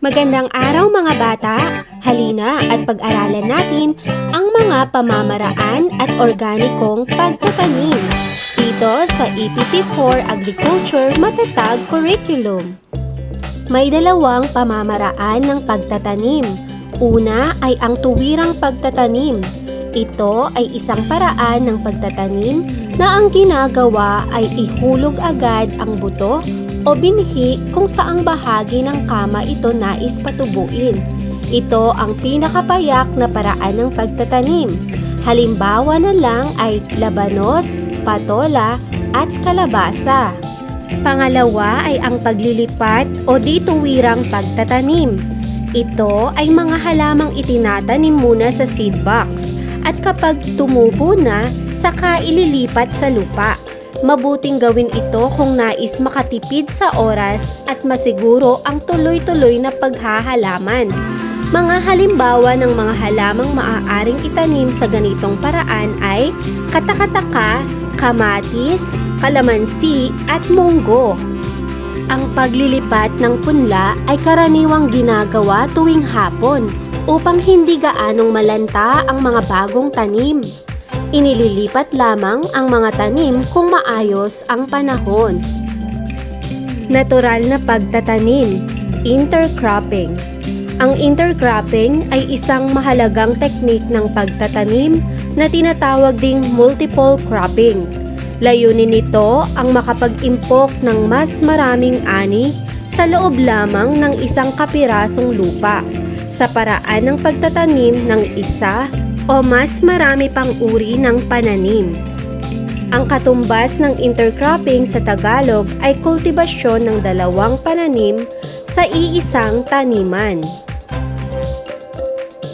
Magandang araw mga bata! Halina at pag-aralan natin ang mga pamamaraan at organikong pagtatanim dito sa EPP4 Agriculture Matatag Curriculum. May dalawang pamamaraan ng pagtatanim. Una ay ang tuwirang pagtatanim. Ito ay isang paraan ng pagtatanim na ang ginagawa ay ihulog agad ang buto o binhi kung saang bahagi ng kama ito nais patubuin. Ito ang pinakapayak na paraan ng pagtatanim. Halimbawa na lang ay labanos, patola at kalabasa. Pangalawa ay ang paglilipat o di tuwirang pagtatanim. Ito ay mga halamang itinatanim muna sa seed box at kapag tumubo na, saka ililipat sa lupa. Mabuting gawin ito kung nais makatipid sa oras at masiguro ang tuloy-tuloy na paghahalaman. Mga halimbawa ng mga halamang maaaring itanim sa ganitong paraan ay katakataka, kamatis, kalamansi at munggo. Ang paglilipat ng punla ay karaniwang ginagawa tuwing hapon upang hindi gaanong malanta ang mga bagong tanim. Inililipat lamang ang mga tanim kung maayos ang panahon. Natural na pagtatanim, intercropping. Ang intercropping ay isang mahalagang teknik ng pagtatanim na tinatawag ding multiple cropping. Layunin nito ang makapag-impok ng mas maraming ani sa loob lamang ng isang kapirasong lupa sa paraan ng pagtatanim ng isa o mas marami pang uri ng pananim. Ang katumbas ng intercropping sa Tagalog ay kultibasyon ng dalawang pananim sa iisang taniman.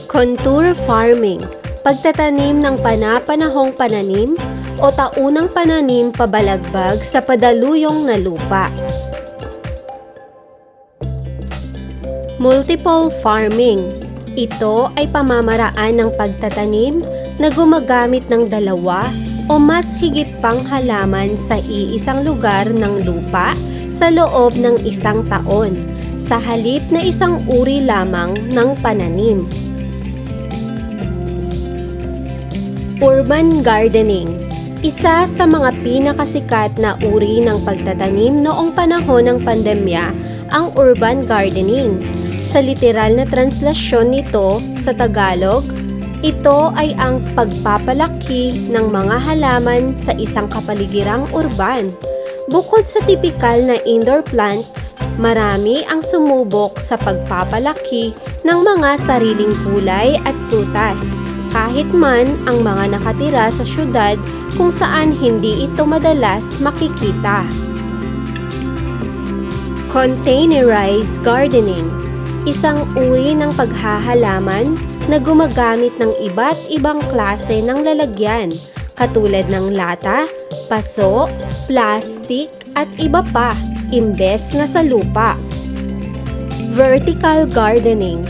Contour farming, pagtatanim ng pana-panahong pananim o taunang pananim pabalagbag sa padaluyong na lupa. Multiple farming, ito ay pamamaraan ng pagtatanim na gumagamit ng dalawa o mas higit pang halaman sa iisang lugar ng lupa sa loob ng isang taon, sa halip na isang uri lamang ng pananim. Urban gardening, isa sa mga pinakasikat na uri ng pagtatanim noong panahon ng pandemya, ang urban gardening. Sa literal na translasyon nito sa Tagalog, ito ay ang pagpapalaki ng mga halaman sa isang kapaligirang urban. Bukod sa tipikal na indoor plants, marami ang sumubok sa pagpapalaki ng mga sariling kulay at prutas, kahit man ang mga nakatira sa syudad kung saan hindi ito madalas makikita. Containerized gardening, isang uri ng paghahalaman na gumagamit ng iba't ibang klase ng lalagyan katulad ng lata, paso, plastic at iba pa imbes na sa lupa. Vertical gardening.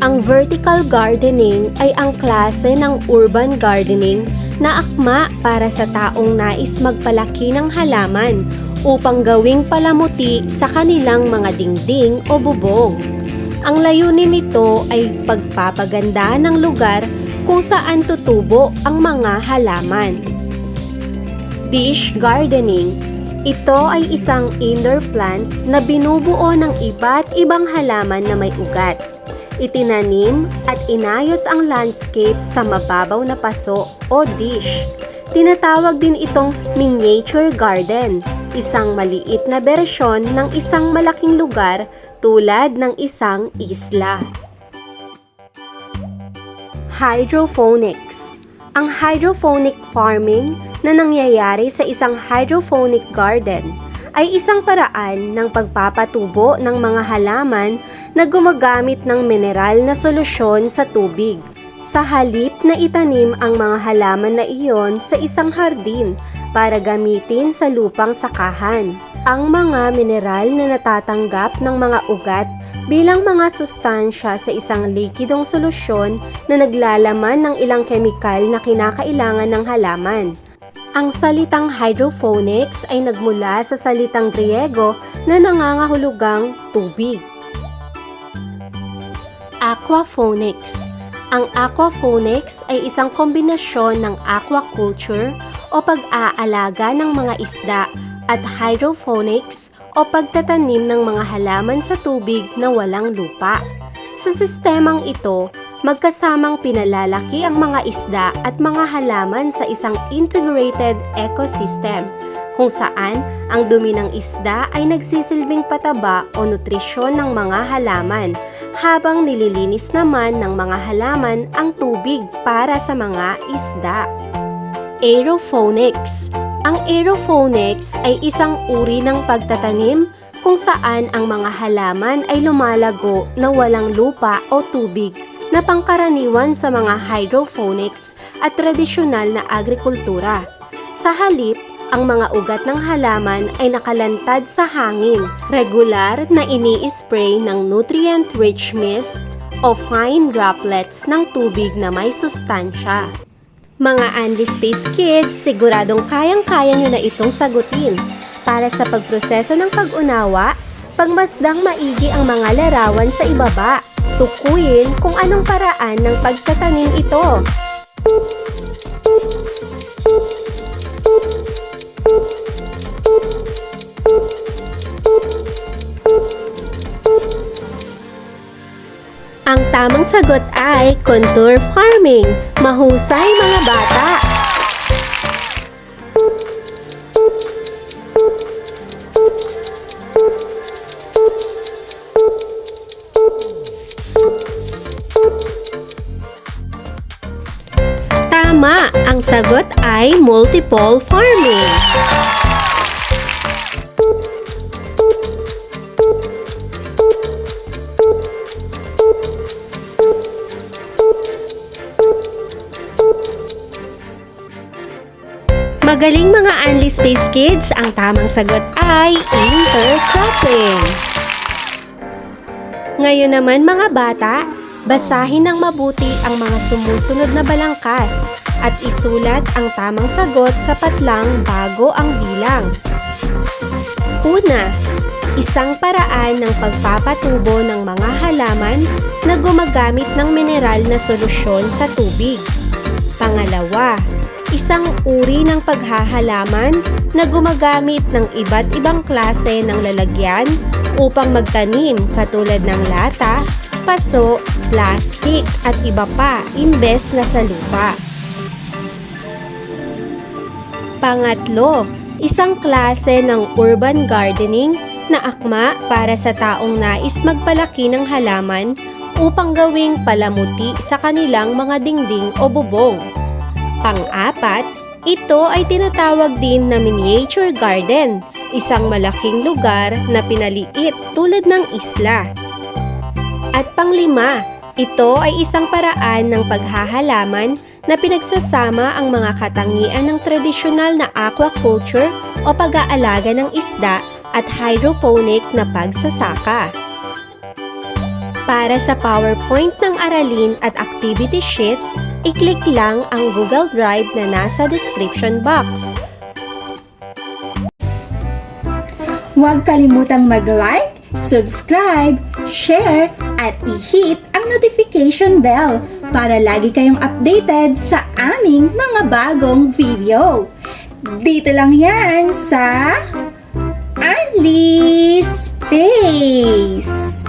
Ang vertical gardening ay ang klase ng urban gardening na akma para sa taong nais magpalaki ng halaman upang gawing palamuti sa kanilang mga dingding o bubong. Ang layunin nito ay pagpapaganda ng lugar kung saan tutubo ang mga halaman. Dish gardening. Ito ay isang indoor plant na binubuo ng iba't ibang halaman na may ugat. Itinanim at inayos ang landscape sa mababaw na paso o dish. Tinatawag din itong miniature garden, isang maliit na bersyon ng isang malaking lugar tulad ng isang isla. Hydroponics. Ang hydroponic farming na nangyayari sa isang hydroponic garden ay isang paraan ng pagpapatubo ng mga halaman na gumagamit ng mineral na solusyon sa tubig. Sa halip na itanim ang mga halaman na iyon sa isang hardin para gamitin sa lupang sakahan. Ang mga mineral na natatanggap ng mga ugat bilang mga sustansya sa isang likidong solusyon na naglalaman ng ilang kemikal na kinakailangan ng halaman. Ang salitang hydroponics ay nagmula sa salitang Griego na nangangahulugang tubig. Aquaponics. Ang aquaponics ay isang kombinasyon ng aquaculture o pag-aalaga ng mga isda at hydroponics o pagtatanim ng mga halaman sa tubig na walang lupa. Sa sistemang ito, magkasamang pinalalaki ang mga isda at mga halaman sa isang integrated ecosystem kung saan ang dumi ng isda ay nagsisilbing pataba o nutrisyon ng mga halaman, habang nililinis naman ng mga halaman ang tubig para sa mga isda. Aeroponics. Ang aeroponics ay isang uri ng pagtatanim kung saan ang mga halaman ay lumalago na walang lupa o tubig na pangkaraniwan sa mga hydroponics at tradisyonal na agrikultura. Sa halip, ang mga ugat ng halaman ay nakalantad sa hangin, regular na ini-spray ng nutrient-rich mist o fine droplets ng tubig na may sustansya. Mga Anli Space Kids, siguradong kayang-kaya nyo na itong sagutin. Para sa pagproseso ng pag-unawa, pagmasdang maigi ang mga larawan sa ibaba. Tukuyin kung anong paraan ng pagtatanim ito. Ang tamang sagot ay contour farming. Mahusay mga bata! Tama! Ang sagot ay multiple farming. Magaling mga Anli Space Kids, ang tamang sagot ay intercropping. Ngayon naman mga bata, basahin ng mabuti ang mga sumusunod na balangkas at isulat ang tamang sagot sa patlang bago ang bilang. Una, isang paraan ng pagpapatubo ng mga halaman na gumagamit ng mineral na solusyon sa tubig. Pangalawa, isang uri ng paghahalaman na gumagamit ng iba't ibang klase ng lalagyan upang magtanim katulad ng lata, paso, plastic at iba pa imbes na sa lupa. Pangatlo, isang klase ng urban gardening na akma para sa taong nais magpalaki ng halaman upang gawing palamuti sa kanilang mga dingding o bubong. Pang-apat, ito ay tinatawag din na miniature garden, isang malaking lugar na pinaliit tulad ng isla. At pang-lima, ito ay isang paraan ng paghahalaman na pinagsasama ang mga katangian ng tradisyonal na aquaculture o pag-aalaga ng isda at hydroponic na pagsasaka. Para sa PowerPoint ng aralin at activity sheet, i-click lang ang Google Drive na nasa description box. Huwag kalimutang mag-like, subscribe, share, at i-hit ang notification bell para lagi kayong updated sa aming mga bagong video. Dito lang yan sa Anli Space!